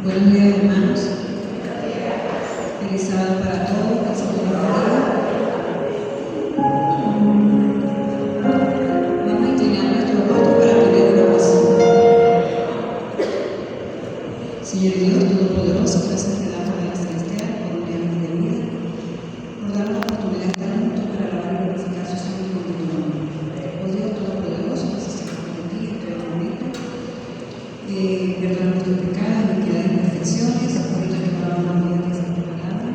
Buenos días, hermanos. Feliz sábado para todos. Que el Señor los bendiga. Vamos a inclinar nuestro rostro para tener una oración. Señor Dios Todopoderoso, gracias te damos a la celestial por un día más de vida, por dar la oportunidad de estar juntos para alabar y glorificar su santo y bendito nombre. Oh Dios Todopoderoso, necesitamos de ti en todo momento. Perdona nuestros pecados, iniquidades y imperfecciones. Ahorita que paramos la vida de esa palabra,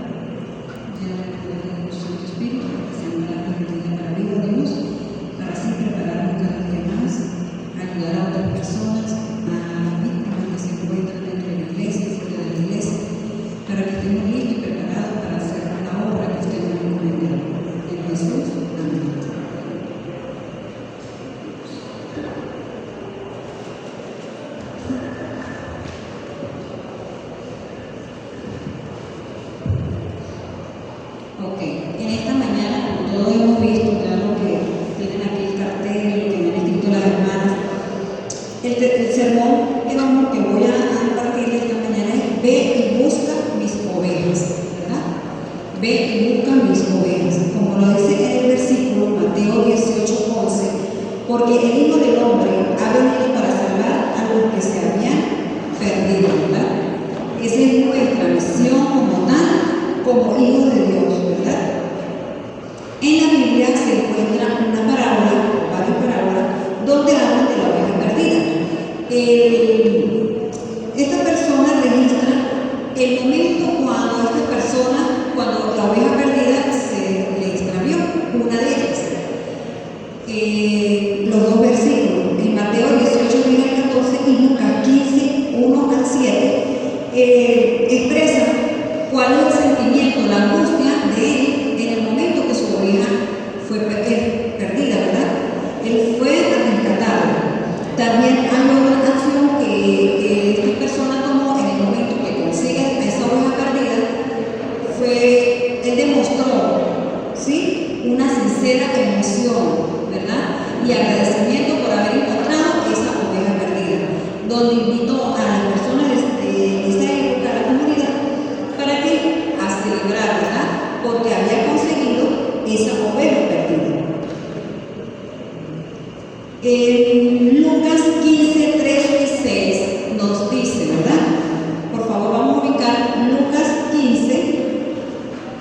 llena de poder de tu Santo Espíritu, para que sea un milagro de vida para viva Dios, para así prepararnos cada día más, ayudar a otras personas, a víctimas que se encuentran dentro de la iglesia y fuera de la iglesia, para que estemos listos y preparados para hacer la obra que usted nos encomendó. En Jesús, amén. En esta mañana, como todos hemos visto, claro que tienen aquí el cartel, lo que me han escrito las hermanas, el sermón que voy a impartir esta mañana es: ve y busca mis ovejas, ¿verdad? Ve y busca mis ovejas, como lo dice en el versículo Mateo 18:11, porque el Hijo del Hombre ha venido para salvar a los que se habían perdido, ¿verdad? Esa es nuestra misión como tal, como hijos de Dios, ¿verdad? En la Biblia se encuentra una parábola, varias parábolas, donde hablan de la oveja perdida. Esta persona registra el momento cuando la oveja perdida se le extravió, una de ellas. Los dos versículos, en Mateo 18, 1 al 14 y Lucas 15, 1 al 7, expresan cuál es el sentimiento, la angustia de él en el momento que su oveja fue perdida, ¿verdad? Él fue rescatado. También hay otra acción que esta persona tomó en el momento que consigue a esa oveja perdida. Él demostró, ¿sí?, una sincera emoción, ¿verdad?, y agradecimiento por haber encontrado esa oveja perdida, donde invitó a las personas de esa época, a la comunidad, para que a celebrar, ¿verdad?, porque había conseguido esa oveja perdida. Lucas 15, 3 y 6 nos dice, ¿verdad? Por favor, vamos a ubicar Lucas 15,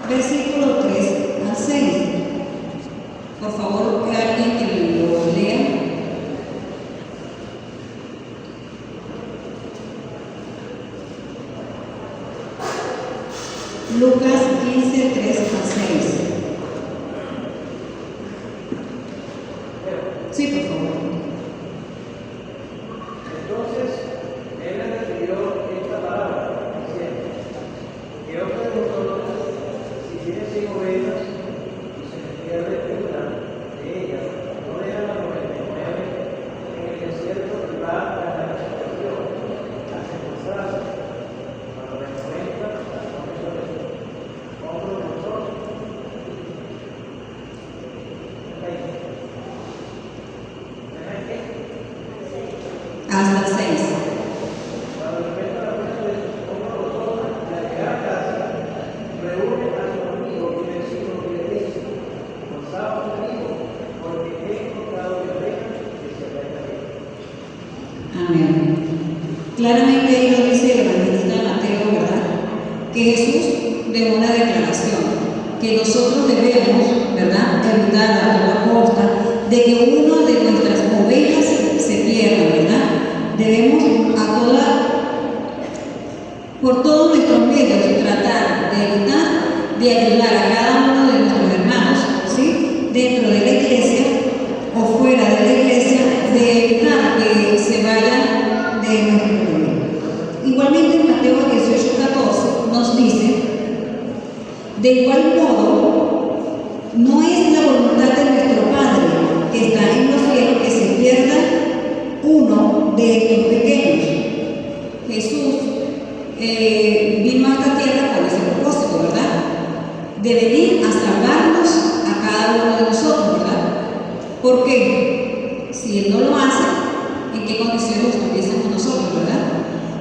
versículo 3 al 6. Por favor, que alguien que lo lea. Lucas 15, 3 al 6. Sí, por favor. Entonces, él les refirió esta palabra, diciendo: que otro de vosotros, si tiene 100 ovejas y se les pierde una de ellas, no deja las 99 en el desierto y va a la desesperación, a esforzarse para las 90 otro de nosotros. Hasta el 6. Cuando de repente la fuerza de sus hombros los hombres, y al llegar a casa, reúne a sus amigos y vecinos y le dice: gozaos conmigo, porque he encontrado mi oveja que se había perdido. Amén. Claramente ahí lo dice el evangelista Mateo, ¿verdad?, que Jesús dejó una declaración, que nosotros debemos, ¿verdad?, evitar a toda costa de que uno de nuestras ovejas se pierda, ¿verdad? Debemos por todos nuestros medios tratar de evitar, de ayudar a cada uno de nuestros hermanos, ¿sí?, dentro de la iglesia o fuera de la iglesia, de evitar que se vayan de nuestro camino. Igualmente en Mateo 18:14 nos dice: de igual modo, no es la voluntad de nuestro Padre que está en los cielos que se pierda uno de estos pequeños. Jesús vino a esta tierra con ese propósito, ¿verdad?, de venir a salvarnos a cada uno de nosotros, ¿verdad? ¿Por qué? Si Él no lo hace, ¿en qué condiciones estuviésemos nosotros, verdad?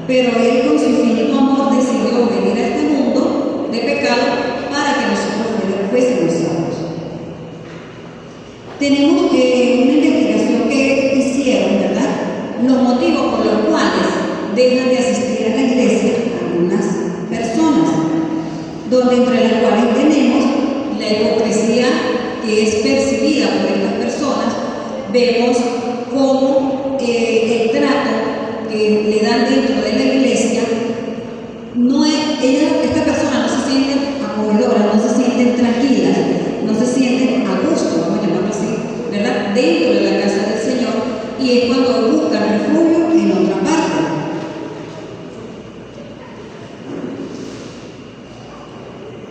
pero Él con su infinito amor decidió venir a este mundo de pecado para que nosotros fuésemos salvos. Tenemos una investigación que hicieron, ¿verdad? Los motivos por los cuales dejan de asistir a la iglesia algunas personas, donde entre las cuales tenemos la hipocresía que es percibida por estas personas. Vemos cómo el trato que le dan dentro de la iglesia no es, estas personas no se sienten acogedoras, no se sienten tranquilas, no se sienten a gusto, vamos a llamarlo así, ¿verdad? Dentro de la casa del Señor, y es cuando buscan refugio en otra parte.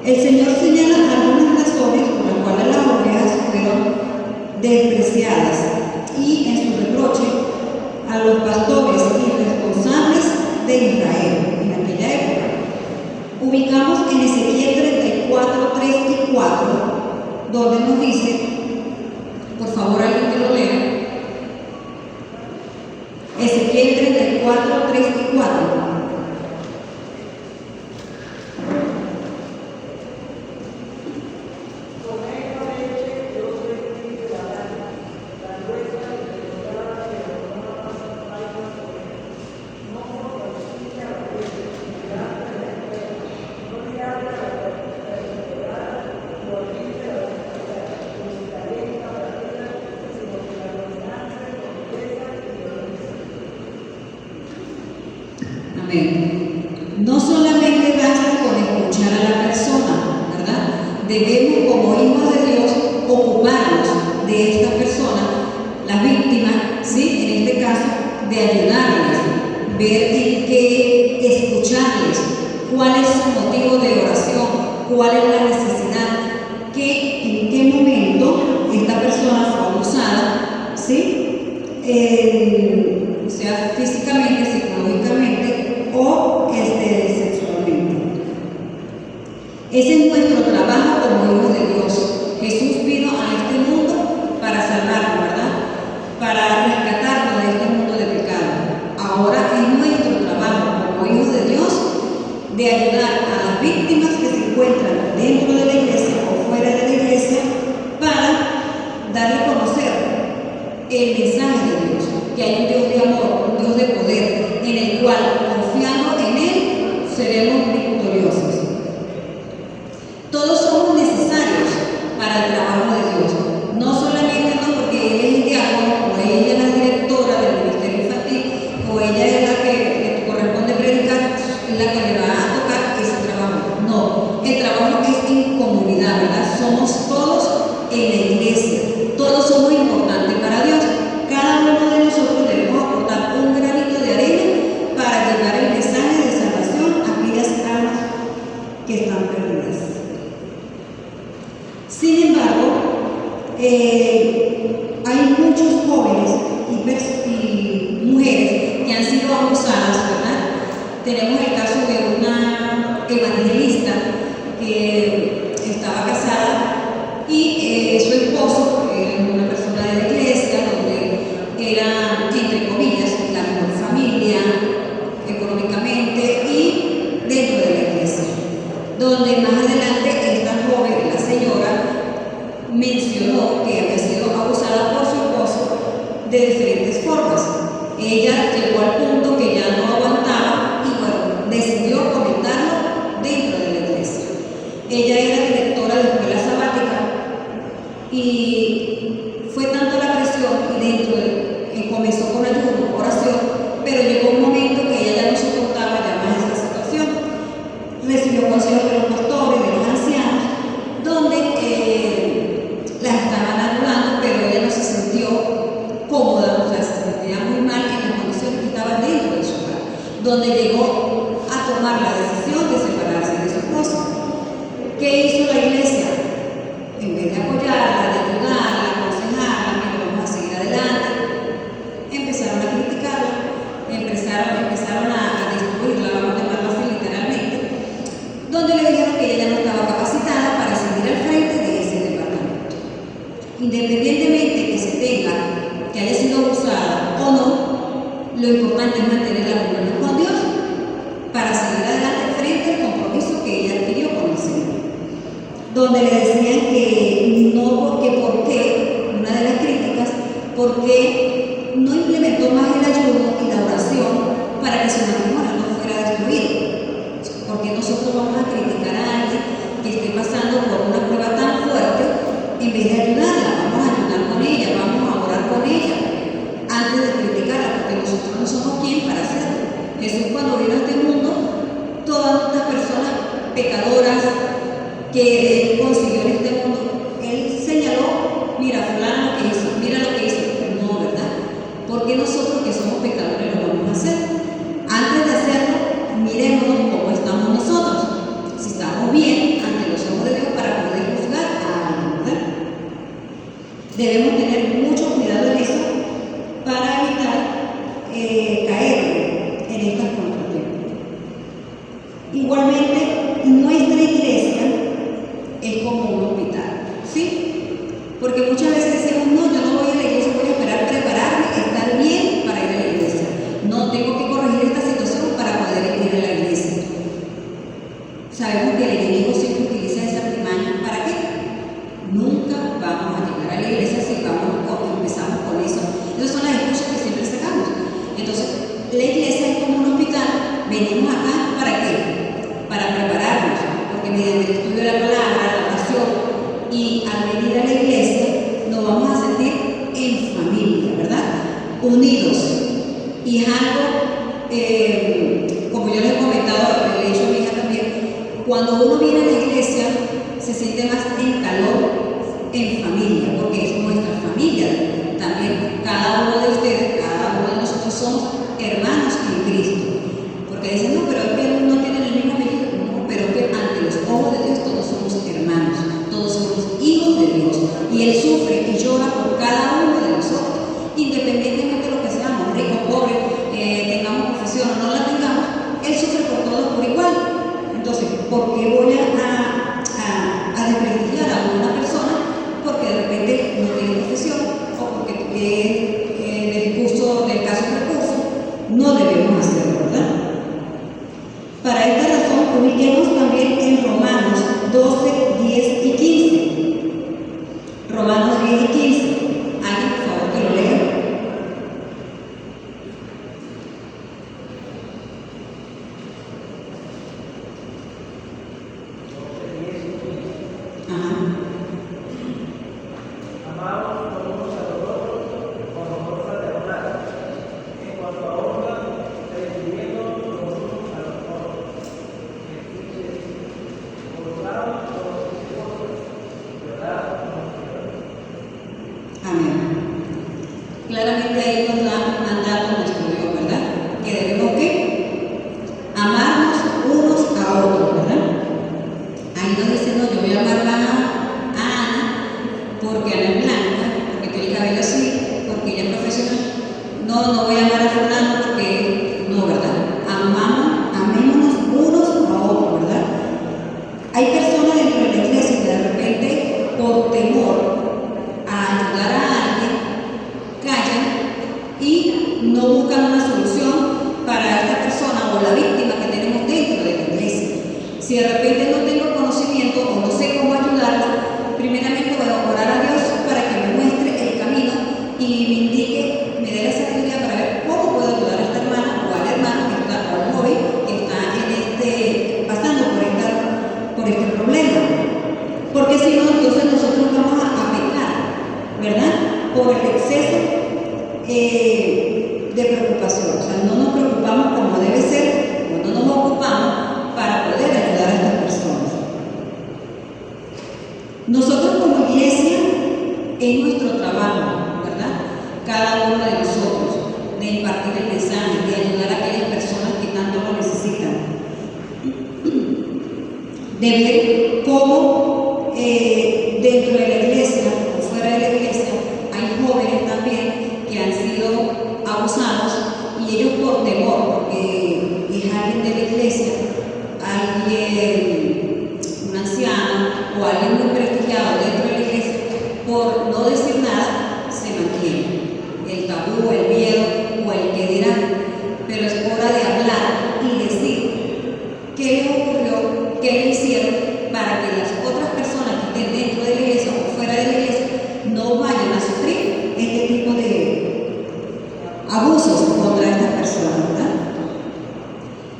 El Señor señala algunas razones por las cuales las ovejas fueron despreciadas y en su reproche a los pastores irresponsables de Israel en aquella época. Ubicamos en Ezequiel 34, 3 y 4, donde nos dice, por favor alguien que lo lea, Ezequiel 34, 3 y 4. No solamente basta con escuchar a la persona, ¿verdad? Debemos, como hijos de Dios, ocuparnos de esta persona, las víctimas, ¿sí? En este caso, de ayudarles, ver en qué escucharles, cuál es su motivo de oración, cuál es la necesidad, en qué momento esta persona fue abusada, ¿sí? Sea físicamente, psicológicamente o sexualmente. Ese es nuestro trabajo como hijos de Dios. Jesús vino a este mundo para salvarnos, ¿verdad? Para rescatarnos de este mundo de pecado. Ahora es nuestro trabajo como hijos de Dios de ayudar a las víctimas que se encuentran dentro de la iglesia o fuera de la iglesia para darle a conocer el mensaje de Dios, que hay un Dios de amor, un Dios de poder, en el cual, confiando en Él, seremos victoriosos. Todos somos necesarios para el trabajo de Dios, no solamente porque Él es el diácono, o ella es la directora del ministerio infantil, o ella es la que le corresponde predicar, es la que le va a tocar ese trabajo. No, el trabajo es en comunidad, ¿verdad? Somos todos en la iglesia, todos somos importantes para Dios. Cada uno de nosotros debemos aportar un granito de arena para llevar el mensaje de salvación a aquellas almas que están perdidas. Sin embargo, hay muchos jóvenes y mujeres que han sido abusadas, ¿verdad? Tenemos el caso de una evangelista que estaba casada y su esposo era una persona de la iglesia, donde era, entre comillas, la mejor familia económicamente y dentro de la iglesia, donde más adelante esta joven, la señora, mencionó que había sido abusada por su esposo de diferentes formas. Ella llegó al punto que ya no aguantaba y bueno, decidió comentarlo dentro de la iglesia. Ella era directora de escuela sabática y fue tanto la presión y dentro comenzó con ayuno, oración, pero llegó un momento que ella ya no soportaba ya más esta situación. Recibió consejos de los pastores, de los ancianos, donde las estaban ayudando, pero ella no se sintió cómoda, o sea, se sentía muy mal en las condiciones que estaban dentro de su hogar, donde llegó a tomar la decisión de separarse de su esposo. ¿Qué hizo la iglesia? En vez de apoyarla, de ayudarla, aconsejarla, mira, vamos a seguir adelante, empezaron a criticarla, empezaron a destruirla, vamos a llamarlo así literalmente, donde le dijeron que ella no estaba capacitada para seguir al frente de ese departamento. Independientemente que se tenga, que haya sido abusada o no, lo importante es mantener la comunión con Dios donde le decían que no, porque por qué, una de las críticas, por qué no implementó más el ayuno y la oración para que su matrimonio no fuera destruido. Porque nosotros vamos a criticar a alguien que esté pasando por una prueba tan fuerte, en vez de ayudarla, vamos a ayudar con ella, vamos a orar con ella, antes de criticarla, porque nosotros no somos quien para hacerlo. Jesús, cuando vino a este mundo, todas estas personas pecadoras que él consiguió en este mundo, él señaló, mira, fulano lo que hizo, mira lo que hizo. No, ¿verdad? Porque nosotros que somos pecadores lo vamos a hacer. Antes de hacerlo, miremos cómo estamos nosotros, si estamos bien ante los ojos de Dios para poder juzgar a alguien, ¿verdad? Debemos tener mucho cuidado en eso para evitar caer en estas contratiempos. Igualmente, nuestra iglesia es como un hospital, ¿sí? Porque muchas veces decimos, no, yo no voy a la iglesia, voy a esperar prepararme, estar bien para ir a la iglesia. No, tengo que corregir esta situación para poder ir a la iglesia. Sabemos que el enemigo siempre utiliza esa artimaña. ¿Para qué? Nunca vamos a llegar a la iglesia si empezamos con eso. Esas son las excusas que siempre sacamos. Entonces, la iglesia es como un hospital. Venimos acá, ¿para qué? Para prepararnos, porque mediante el estudio de la palabra, la oración y al venir a la iglesia, nos vamos a sentir en familia, ¿verdad? Unidos. Y es algo, como yo les he comentado, le he dicho a mi hija también, cuando uno viene a la iglesia, se siente más en calor, en familia, porque es nuestra familia. También cada uno de ustedes, cada uno de nosotros somos hermanos en Cristo. Porque dicen, no, pero es que no tienen el mismo apellido. No, pero es que ante los ojos de Dios todos somos hermanos, todos somos hijos de Dios. Y Él sufre y llora por cada uno de nosotros, independientemente de lo que seamos, ricos, pobres, tengamos profesión o no la tengamos, Él sufre por todos por igual. Entonces, ¿por qué voy a desprestigiar a una persona porque de repente no tiene profesión o porque el discurso del caso de recurso? No debemos hacerlo, ¿verdad? Para esta razón, ubiquemos también en Romanos 12, 10 y 15. Romanos 10 y 15. Alguien, por favor, que lo lea. Claramente ahí nos da un mandato nuestro Dios, ¿verdad? Que debemos ¿qué? Amarnos unos a otros, ¿verdad? Ahí nos dice, no, yo voy a amar a Ana porque Ana es blanca, porque tiene el cabello así, porque ella es profesional. No voy a amar a fulano porque no, ¿verdad? Amémonos unos a otros, ¿verdad? Hay personas dentro de la iglesia que de repente, por temor a ayudar a alguien, callan y no buscan una solución para esta persona o la víctima que tenemos dentro de la iglesia. Si de repente no tengo conocimiento o no sé cómo ayudarla, primeramente voy a orar a Dios para que me muestre el camino y me indique, me dé la sabiduría para ver cómo puedo ayudar a esta hermana o al hermano que está, o al joven que está pasando por este problema. Porque si no, entonces nosotros vamos a pecar, ¿verdad? Por el exceso de preocupación. O sea, no nos preocupamos como debe ser, o no nos ocupamos para poder ayudar a estas personas. Nosotros como iglesia es nuestro trabajo, ¿verdad? Cada uno de nosotros, de impartir el mensaje, de ayudar a aquellas personas que tanto lo necesitan. De ver cómo dentro de la iglesia o fuera de la iglesia hay jóvenes también que han sido abusados y ellos por temor, porque es alguien de la iglesia, alguien, un anciano o alguien muy prestigiado dentro de la iglesia, por no decir nada, se mantiene. El tabú, el miedo o el que dirán, pero es hora de hablar y decir qué le ocurrió, qué le hicieron, para que las otras personas que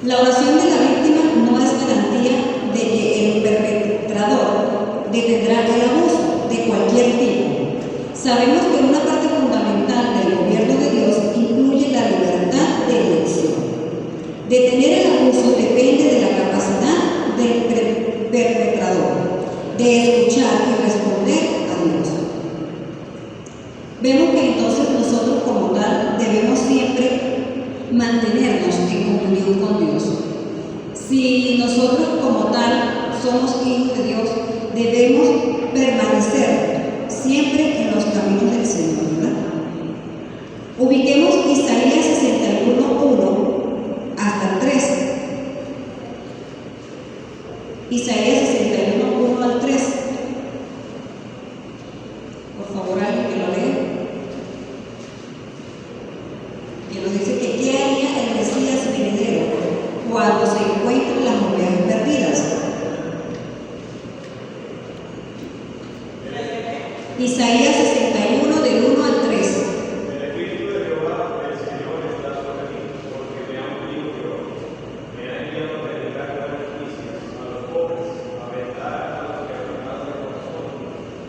La oración de la víctima no es garantía de que el perpetrador detendrá el abuso de cualquier tipo. Sabemos que una parte fundamental del gobierno de Dios incluye la libertad de elección. Detener el abuso depende de la capacidad del perpetrador de escuchar y responder a Dios. Vemos que entonces nosotros como tal debemos siempre mantenernos en comunión con Dios. Si nosotros como tal somos hijos de Dios, debemos permanecer siempre en los caminos del Señor, ¿verdad? Ubiquemos Isaías 61:1 hasta el 3. Isaías 61:1 al 3. Por favor, alguien que lo lea. Que nos dice que qué haría el Mesías venidero cuando se encuentren las ovejas perdidas. Isaías 61 del 1 al 3. El Espíritu de Jehová, el Señor, está sobre mí, porque me ha ungido Jehová. Me ha enviado a predicar buenas noticias a los pobres, a vendar a los que afligidos de corazón,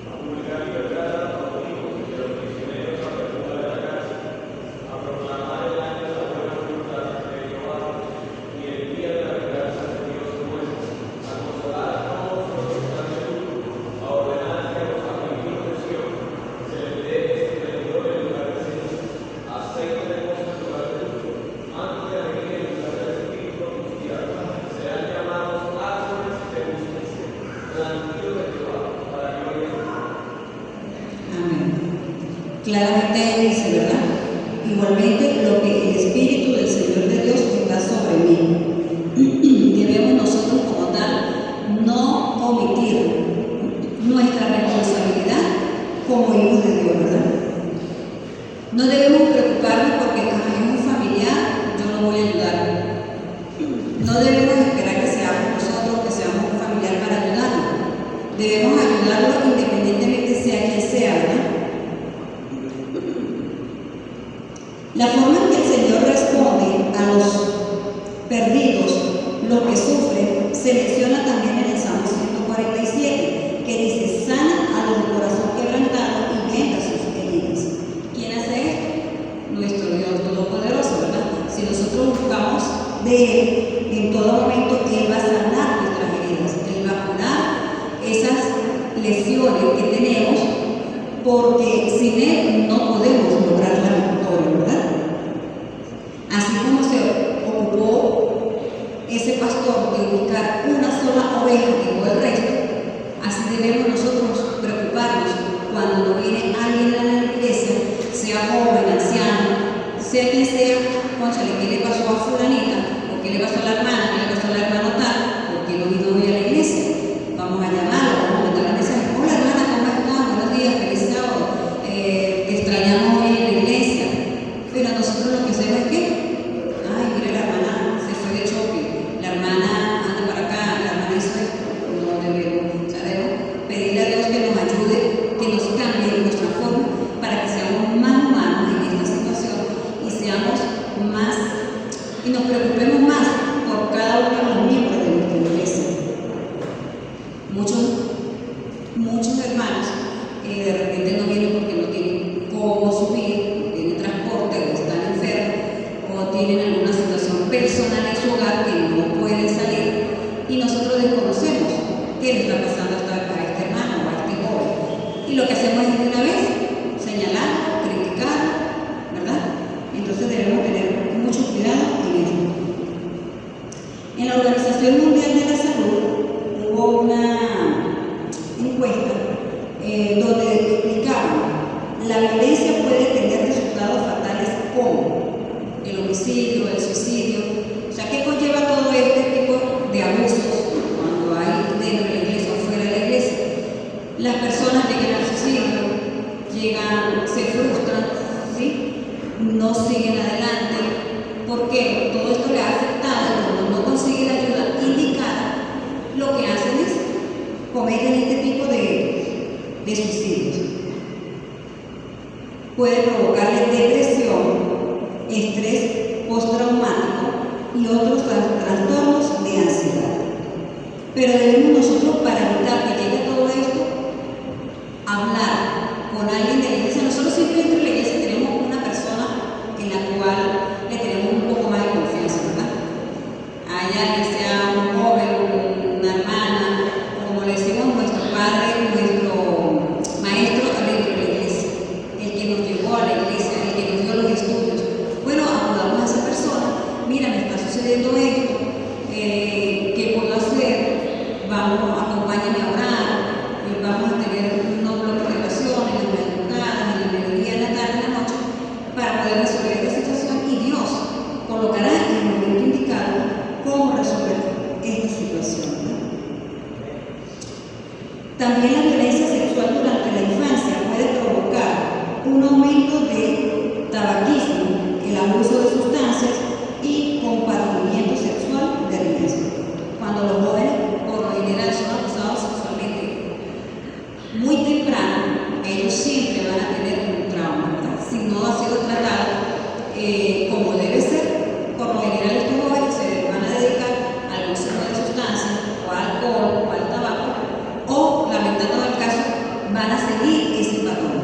a publicar libertad a los cautivos y a los prisioneros apertura de la cárcel, a proclamar el año de la buena voluntad de Jehová y el día de la venganza de Dios nuestro, a consolar a todos los que están de luto, a ordenar que a los afligidos de Sion se les dé esplendor en lugar de ceniza, aceite de gozo en lugar de luto, manto de alegría en lugar de espíritu angustiado. Serán llamados árboles de justicia, plantío de Jehová, para gloria de Dios. Amén. Claramente ahí dice, ¿verdad? Igualmente lo que el Espíritu del Señor de Dios está sobre mí. Debemos nosotros como tal no omitir nuestra responsabilidad como hijos de Dios, ¿verdad? No debemos preocuparnos porque como es un familiar, yo no voy a ayudar. No debemos esperar que seamos nosotros, que seamos un familiar para ayudarlo. Debemos ayudarlo independientemente sea quien sea, ¿verdad? La forma en que el Señor responde a los perdidos, los que sufren, se menciona también en el Salmo 147, que dice: sana a los de corazón quebrantado y venda sus heridas. ¿Quién hace esto? Nuestro Dios Todopoderoso, ¿verdad? Si nosotros buscamos de Él, en todo momento Él va a sanar nuestras heridas, Él va a curar esas lesiones que tenemos, porque sin Él no podemos lograr la victoria, ¿verdad? Así como se ocupó ese pastor de buscar una sola oveja que fue el resto, así debemos nosotros preocuparnos cuando nos viene alguien a la iglesia, sea joven, anciano, sea quien sea, cónchale, ¿qué le pasó a fulanita? ¿O qué le pasó a la hermana? ¿Qué le pasó al hermano tal? ¿Por qué no vino hoy a la iglesia? Vamos a llamarlo, vamos a mandar un mensaje: hola hermana, ¿cómo estás? Buenos días, feliz sábado, te extrañamos hoy en la iglesia. Pero nosotros lo que hacemos es que, ay, mire, la hermana se fue de shopping, la hermana anda para acá, la hermana hizo esto. No debemos, o sea, debemos pedirle a Dios que nos ayude, que nos cambie nuestra forma para que seamos más humanos en esta situación y seamos más, y nos preocupemos más por cada uno de los miembros de nuestra iglesia. Muchos hermanos que de repente no vienen porque no tienen cómo subir, no tienen transporte, o están enfermos, o tienen alguna situación personal en su hogar que no pueden salir, y nosotros desconocemos qué le está pasando a este hermano o a este joven. Y lo que hacemos es de una vez señalar, criticar, ¿verdad? Entonces debemos tener mucho cuidado en esto. En la Organización Mundial de la Salud hubo una encuesta donde explicaban: la violencia puede tener resultados fatales como el homicidio, el suicidio. O sea, ¿qué conlleva todo este tipo de abusos cuando hay dentro de la iglesia o fuera de la iglesia? Las personas llegan al suicidio, se frustran, ¿sí? No siguen adelante. ¿Por qué? Todo esto le ha afectado, y cuando no consiguen la ayuda indicada, lo que hacen es cometen este tipo de suicidios. Puede provocarle depresión, estrés postraumático y otros Pero debemos nosotros, para evitar que llegue todo esto, hablar con alguien de la iglesia. Nosotros siempre dentro de la iglesia tenemos una persona en la cual le tenemos un poco más de confianza, ¿verdad? Allá que sea un joven, una hermana, o como le decimos, nuestro padre, nuestro maestro dentro de la iglesia, el que nos llevó a la iglesia, el que nos dio los estudios. Bueno, acudamos a esa persona, mira, me está sucediendo esto, ¿qué puedo hacer? Vamos, acompáñame a orar, vamos a tener unos bloques de oraciones, en las madrugadas, en la mediodía, en la tarde, en la noche, para poder resolver esta situación, y Dios colocará en el momento indicado cómo resolver esta situación. También la violencia sexual durante la infancia puede provocar un aumento de tabaquismo, el abuso de sustancias y compartimiento sexual de riesgo. Cuando los jóvenes, por lo general, son abusados sexualmente muy temprano, ellos siempre van a tener un trauma, ¿verdad? Si no ha sido tratado como debe ser, por lo general estos jóvenes se van a dedicar al consumo de sustancias, o al alcohol, o al tabaco, o, lamentando el caso, van a seguir ese patrón.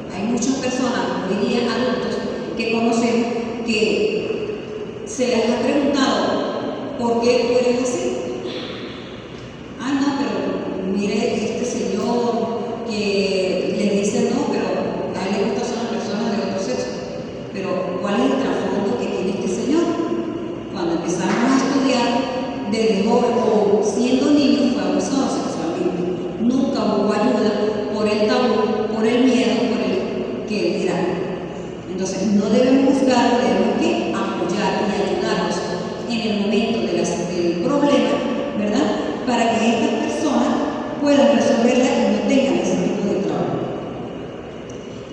Hay muchas personas, hoy día adultos, que conocemos que se les ha preguntado ¿por qué tú eres así? Ah, no, pero mire, este señor que le dice no, pero a él le gustan son las personas de otro sexo. Pero ¿cuál es el trasfondo que tiene este señor? Cuando empezamos a estudiar, desde joven o siendo niño fue abusado sexualmente. Nunca hubo ayuda por el tabú, por el miedo, por el que dirá. Entonces no debemos juzgarlo, debemos que apoyar y ayudarlos en el momento del problema, ¿verdad? Para que estas personas puedan resolverla y no tengan ese tipo de trauma.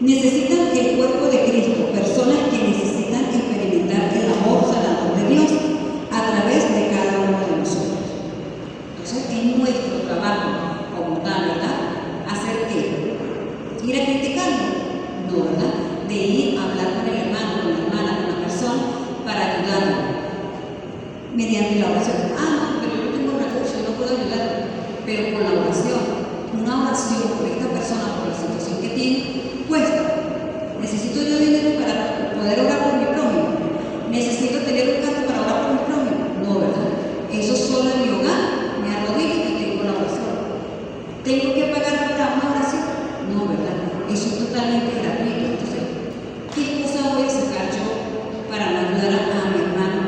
Necesitan el cuerpo de Cristo, personas que necesitan experimentar el amor sanador de Dios a través de cada uno de nosotros. Entonces es nuestro trabajo como tal, ¿verdad? ¿Hacer qué? ¿Ir a criticarlo? No, ¿verdad? De ir a hablar con el hermano, con la hermana, con la persona para ayudarlo mediante la oración. Ah, no, pero yo no tengo recursos, yo no puedo ayudar. Pero con la oración, una oración por esta persona, por la situación que tiene, cuesta. Necesito yo dinero para poder orar por mi prójimo. Necesito tener un carro para orar por mi prójimo. No, ¿verdad? Eso solo en mi hogar, me arrodillo y tengo la oración. ¿Tengo que pagar para una oración? No, ¿verdad? Eso es totalmente gratuito. Entonces, ¿qué cosa voy a sacar yo para no ayudar a mi hermano,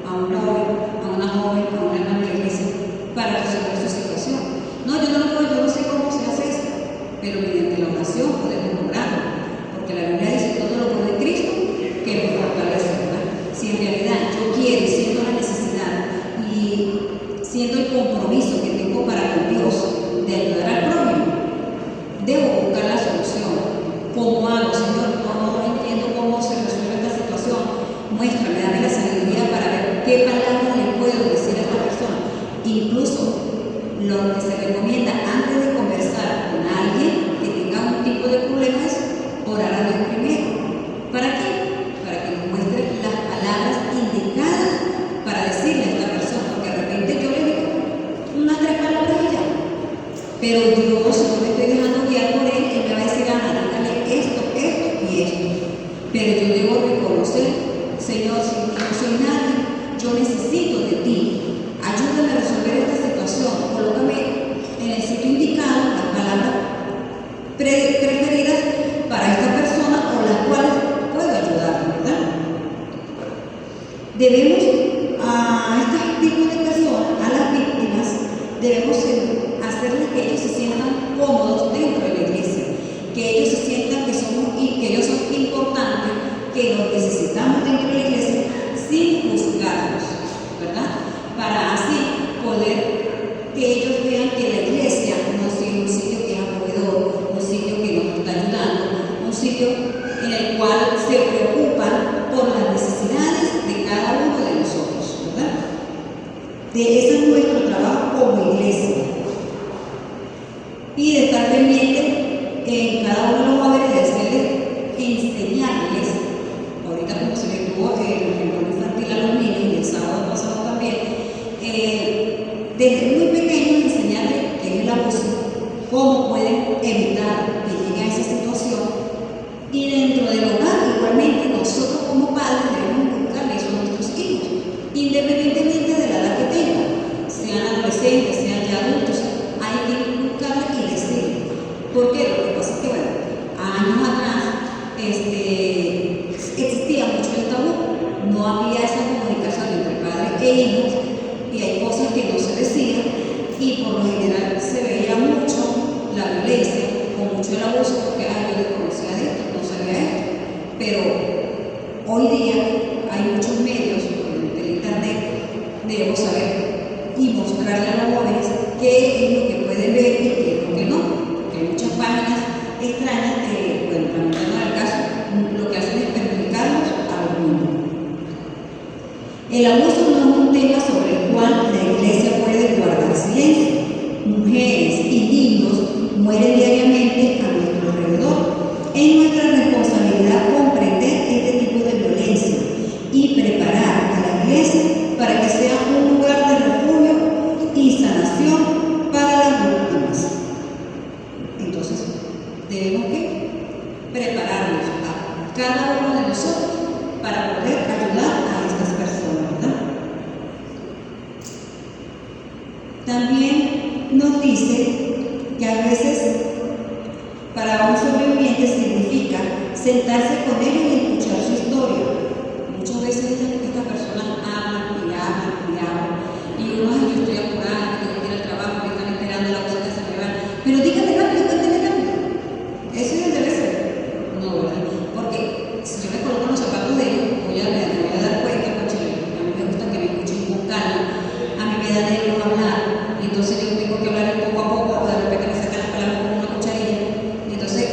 a un joven, a una joven, a una hermana de la iglesia, para resolver su situación? No, yo no lo puedo, yo no sé cómo se hace eso, pero mediante la oración podemos lograrlo, porque la Biblia dice todo lo puede Cristo que me fortalece, ¿verdad? Si en realidad yo quiero, siento la necesidad y siento el compromiso que tengo para con Dios de ayudar al prójimo, debo buscar la solución. ¿Cómo hago, Señor? No entiendo cómo se resuelve esta situación. Muéstrame, dame la sabiduría para ver qué palabras le puedo decir a esta persona. Incluso lo que se recomienda antes de conversar con alguien que tenga un tipo de problema es orar a Dios primero. ¿Para qué? Para que nos muestre las palabras indicadas para decirle a esta persona, porque de repente yo le digo unas 3 palabras y ya. Pero Dios, si no me estoy dejando guiar por Él, Él me va a decir, Ana, dígale esto, esto y esto. Pero yo debo reconocer, Señor, si no soy nadie, yo necesito de ti. Ayúdame a resolver esta situación. Colócame en el sitio indicado las palabras preferidas para esta persona o las cuales puedo ayudar, ¿verdad? Debemos a este tipo de personas, a las víctimas, debemos hacerles que ellos se sientan cómodos dentro de la iglesia, que ellos se sientan que ellos son importantes, que los necesitamos dentro de la iglesia sin juzgarlos, ¿verdad? Para así poder que ellos vean que la iglesia no es un sitio que es acogedor, un sitio que nos está ayudando, un sitio en el cual se preocupan por las necesidades de cada uno de nosotros, ¿verdad? Ese es nuestro trabajo como iglesia. Y de estar pendiente en cada uno de los jóvenes de hacerles, enseñarles, ahorita como se le tuvo el encuentro infantil a los niños y el sábado pasado también, desde muy pequeños evitar que llegue a esa situación. Y dentro del hogar, igualmente, nosotros como padres debemos inculcarle eso a nuestros hijos, independientemente de la edad que tengan, sean adolescentes, sean ya adultos, hay que inculcarle y decirle. Porque lo que pasa es que, bueno, años atrás existía mucho el tabú, no había esa comunicación entre padres e hijos, y hay cosas que no se decían, y por lo general se veía mucho la violencia, o mucho el abuso, porque yo desconocía de esto, no sabía esto. Pero hoy día hay muchos medios del internet, debemos saber y mostrarle a los jóvenes qué es lo que pueden ver y qué es lo que no, porque hay muchas páginas extrañas que, bueno, lamentando el caso, lo que hacen es perjudicarlos a los niños. El abuso no es un tema sobre el cual la Iglesia puede guardar silencio. Mujeres y niños mueren diariamente a nuestro alrededor. Es nuestra responsabilidad comprender este tipo de violencia y preparar a la Iglesia para que sea un lugar de refugio y sanación para las víctimas. Entonces, debemos que prepararnos a cada uno de nosotros para poder ayudar a estas personas, ¿verdad? También nos dice que a veces para un sobreviviente significa sentarse con ellos y escuchar su historia. Muchas veces estas personas hablan y hablan y hablan, y uno dice: yo estoy apurada, tengo que ir al trabajo, me están esperando la cosa que se me va. Pero dígame rápido, cuéntame rápido. ¿Eso es el debe ser? No, ¿verdad? Porque si yo me coloco en los zapatos de ellos, me voy a dar cuenta, coche, a mí me gusta que me escuchen con calma, a mí me da nervios hablar, y entonces yo tengo que hablar poco a poco, de repente me sacan las palabras con una cucharilla. Entonces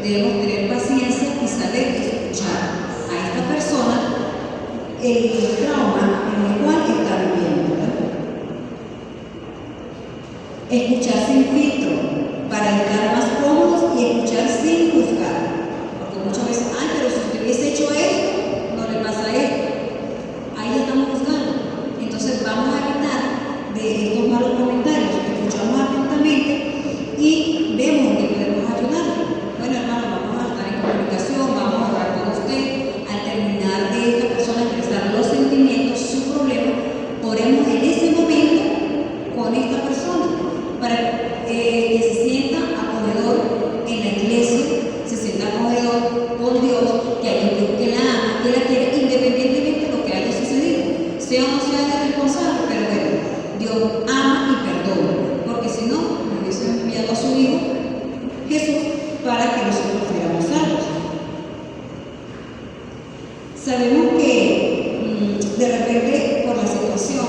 debemos tener paciencia y saber escuchar a esta persona el trauma en el cual está viviendo, ¿verdad? Escuchar sin filtro para estar más cómodos y escuchar sin juzgar, porque muchas veces, pero si usted hubiese hecho esto, no le pasa esto, ahí ya estamos juzgando. Entonces vamos a evitar de estos malos comentarios, escuchamos atentamente y vemos en qué podemos ayudarle. Bueno, hermano, vamos a estar en comunicación, vamos a orar con usted. Al terminar de esta persona expresar los sentimientos, su problema, oremos en ese momento con esta persona para que se sienta acogedor en la iglesia, se sienta acogedor con Dios, que hay un Dios que la ama, que la quiere, independientemente de lo que haya sucedido, sea o no sea el responsable, pero bueno, Dios ama y perdona, porque si no, le hubiese enviado a su Hijo Jesús para que nosotros fuéramos salvos. Sabemos que de repente por la situación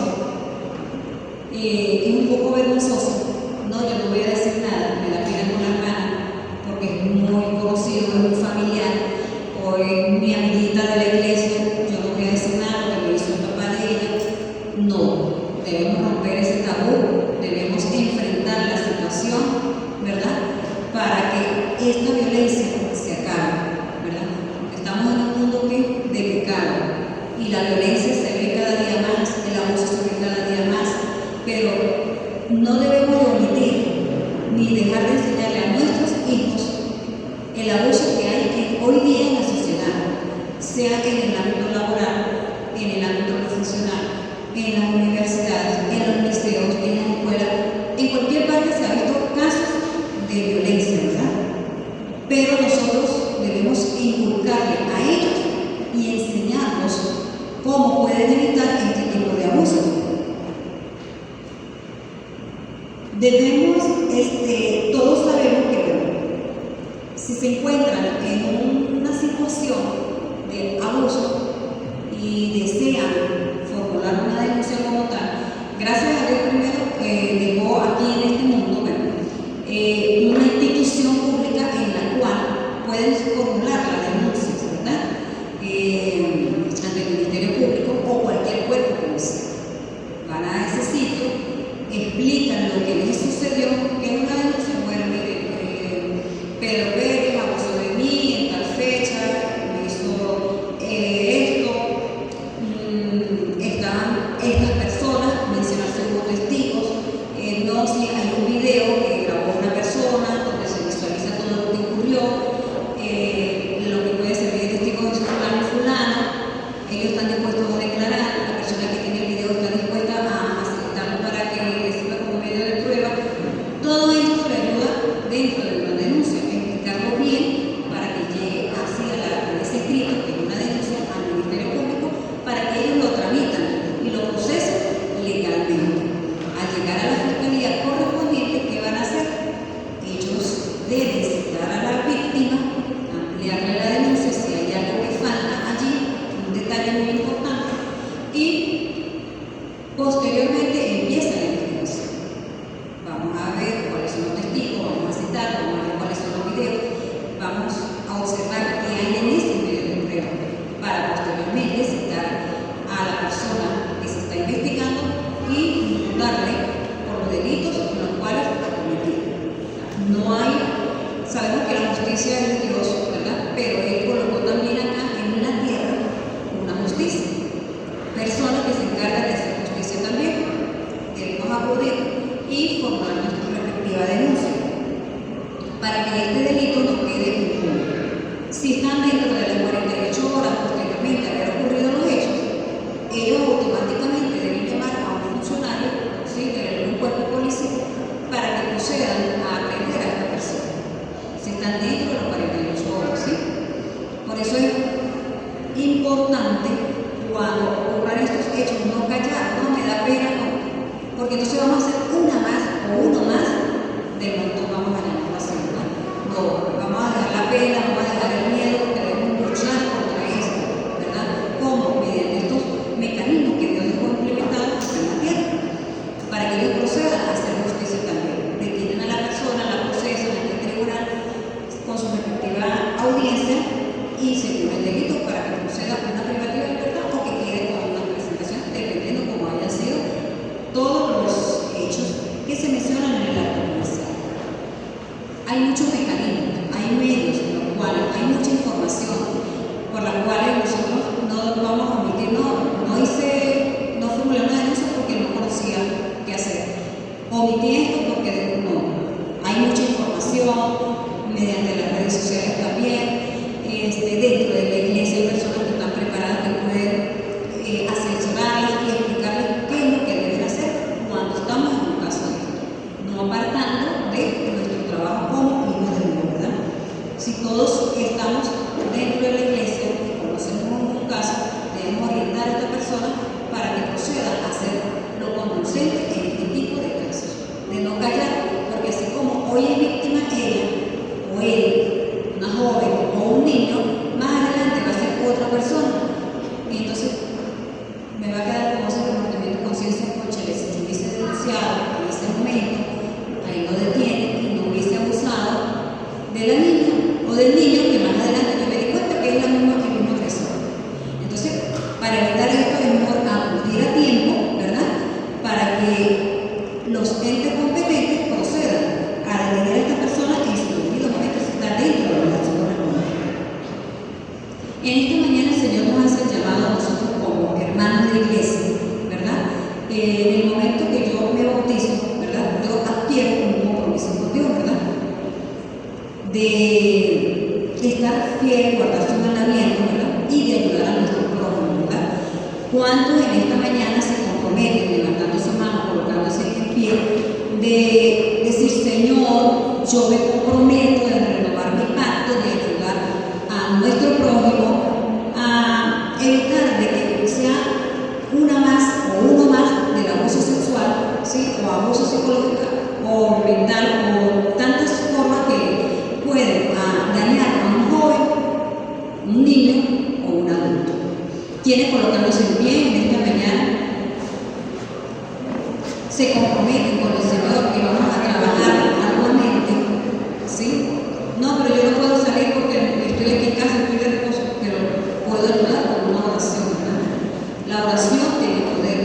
es un poco vergonzoso. No, yo no voy a decir nada, me la tiran con la mano porque es muy conocido, es muy familiar, o es mi amiguita de la iglesia, yo no voy a decir nada porque me hizo el papá de ella. No, debemos romper ese tabú, debemos enfrentar la situación, ¿verdad? Para que esta violencia se acabe, ¿verdad? Porque estamos en un mundo de pecado y la violencia se ve cada día más, el abuso se ve cada día más, pero no debemos de omitir ni dejar de enseñarle a nuestros hijos el abuso que hay hoy día en la sociedad, sea en el ámbito laboral, en el ámbito profesional, en las universidades, en los liceos, en las escuelas, en cualquier parte se ha visto casos de violencia, ¿verdad? Pero nosotros debemos inculcarle a ellos y enseñarlos cómo pueden evitar este tipo de abuso. Debemos, todos sabemos que, bueno, si se encuentran en una situación de abuso y desean formular una denuncia como tal, gracias a Dios primero dejó aquí en este mundo, bueno, una institución pública en la cual pueden formular la denuncia, ¿verdad? Ante el Ministerio Público o cualquier cuerpo policial. Van a ese sitio, explican lo que les sucedió, que es una denuncia. Bueno, mire, Pedro Pérez abusó de mí en tal fecha, me hizo esto, y formular nuestra respectiva denuncia para que este delito no quede impune. Si están dentro de las 48 horas posteriormente a haber ocurrido los hechos, ellos automáticamente deben llamar a un funcionario, ¿sí?, de un cuerpo policial para que procedan a aprender a esta persona. Si están dentro de las 48 horas, ¿sí? Por eso es importante cuando ocurran estos hechos no callar, no me da pena, no, porque entonces vamos a hacer una más o uno más del montón vamos a llamar así, ¿no? No, vamos a dejar la pena, vamos a dejar el miedo, porque debemos luchar contra esto, ¿verdad? ¿Cómo? Mediante estos mecanismos que Dios dejó implementados en la tierra, para que ellos procedan a hacer justicia también. Detienen a la persona, la procesan ante el tribunal con su respectiva audiencia y según el delito para que proceda a una privativa de libertad o que quede con una presentación, dependiendo cómo hayan sido todos los hechos que se mencionan en el acto policial. Hay muchos mecanismos, hay medios en los cuales hay mucha información por las cuales nosotros no vamos a omitir, no formulé una denuncia porque no conocía qué hacer. Omití esto porque no. Hay mucha información mediante las redes sociales también. Dentro de la iglesia hay personas que están preparadas que pueden asesorarlas y explicarles qué es lo que deben hacer cuando estamos en un caso de esto, no apartando de nuestro trabajo como hijos de Dios, ¿verdad? Si todos estamos dentro de la iglesia y conocemos un caso, debemos orientar a esta persona para que proceda a hacer lo conducente en este tipo de casos, de no callar, porque así como hoy es víctima ella o él, una joven o un niño, más adelante va a ser otra persona. Y entonces me va a quedar como ese remordimiento de conciencia, cónchale, si yo hubiese denunciado en ese momento, ahí lo detiene y no hubiese abusado de la niña o del niño, que más adelante yo me di cuenta que es el mismo agresor. Entonces, para evitar esto es mejor acudir a tiempo, ¿verdad? Para que los entes competentes procedan a detener a esta persona en su debido momento si está dentro de la acción correspondiente. En esta mañana el Señor nos hace el llamado a nosotros como hermanos de iglesia, ¿verdad? En el momento que yo me bautizo, ¿verdad? Yo adquiero un compromiso con Dios, ¿verdad? De estar fiel, guardar su mandamiento, ¿verdad? Y de ayudar a nuestro prójimo, ¿verdad? ¿Cuántos en esta mañana se comprometen, levantando su mano, colocándose en pie, de decir, Señor, yo me comprometo en renovar mi pacto, de ayudar a nuestro prójimo a evitar de que sea una más o uno más del abuso sexual, ¿sí?, o abuso psicológico o mental o tantas formas que pueden dañar a un joven, un niño o un adulto? ¿Quiénes, colocándose en pie en esta mañana, se comprometen con el Señor que vamos a trabajar arduamente? ¿Sí? No, pero yo no puedo salir porque estoy aquí en casa, estoy de reposo, pero puedo ayudar con una oración, ¿verdad? La oración tiene poder.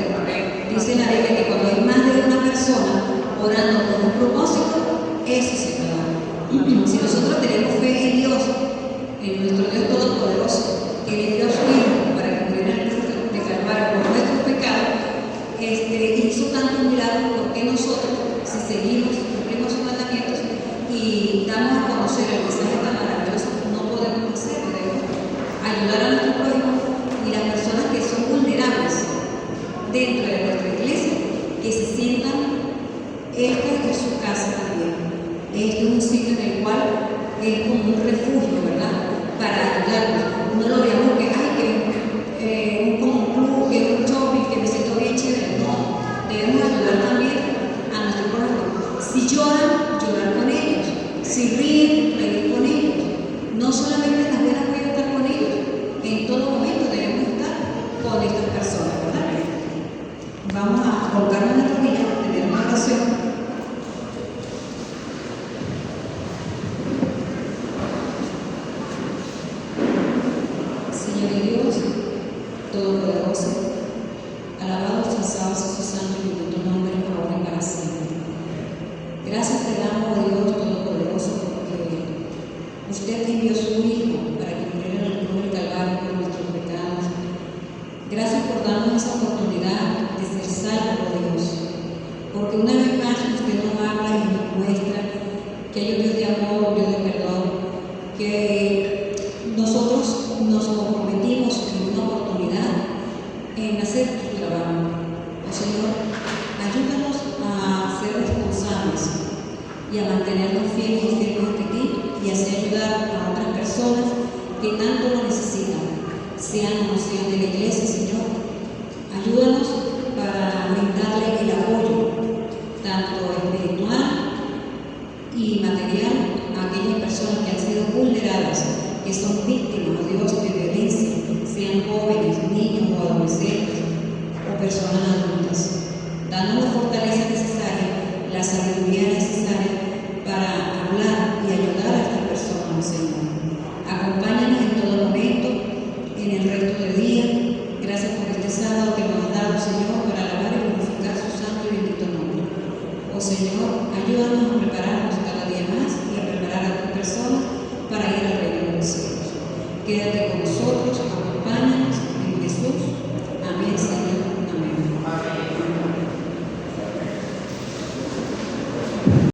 Dice la Biblia que cuando hay más de una persona orando con un propósito, eso se da. Si nosotros tenemos fe en Dios, en nuestro Dios Todopoderoso, que le dio a su Hijo para que muriera en la cruz de Calvario por nuestros pecados, hizo tantos milagros, ¿por qué nosotros, si seguimos, cumplimos sus mandamientos y damos a conocer el mensaje tan maravilloso, no podemos hacerlo? Debemos ayudar a nuestro prójimo y las personas que son vulnerables dentro de nuestra iglesia, que se sientan, esta es su casa también. Este es un sitio en el cual es como un refugio, ¿verdad?, para ayudarnos. No lo veamos que como un club, que es un shopping, que me siento bien chévere. No, debemos ayudar también a nuestro prójimo. Si lloran, llorar con ellos. Si ríen, reír con ellos. No solamente en las buenas voy a estar con ellos, en todo momento debemos estar con estas personas, ¿verdad? Vamos a colocarnos en nuestra vida, tener una oración. Señor Dios Todopoderoso, alabados, exaltados y su santo y bendito nombre, por ahora y para siempre. Gracias te damos, oh Dios Todopoderoso, porque usted envió a su Hijo para que muriera en el cruz del Calvario por nuestros pecados. Gracias por darnos esa oportunidad de ser salvos, oh Dios, porque una vez más Oh Señor, ayúdanos a ser responsables y a mantenernos fieles y firmes ante ti y así ayudar a otras personas que tanto lo necesitan, sean o no sean de la iglesia, Señor. Ayúdanos para brindarle el apoyo, tanto espiritual y material, a aquellas personas que han sido vulneradas, que son víctimas, oh Dios, de violencia, sean jóvenes, niños o adolescentes o personas adultas. Dando la fortaleza necesaria, la sabiduría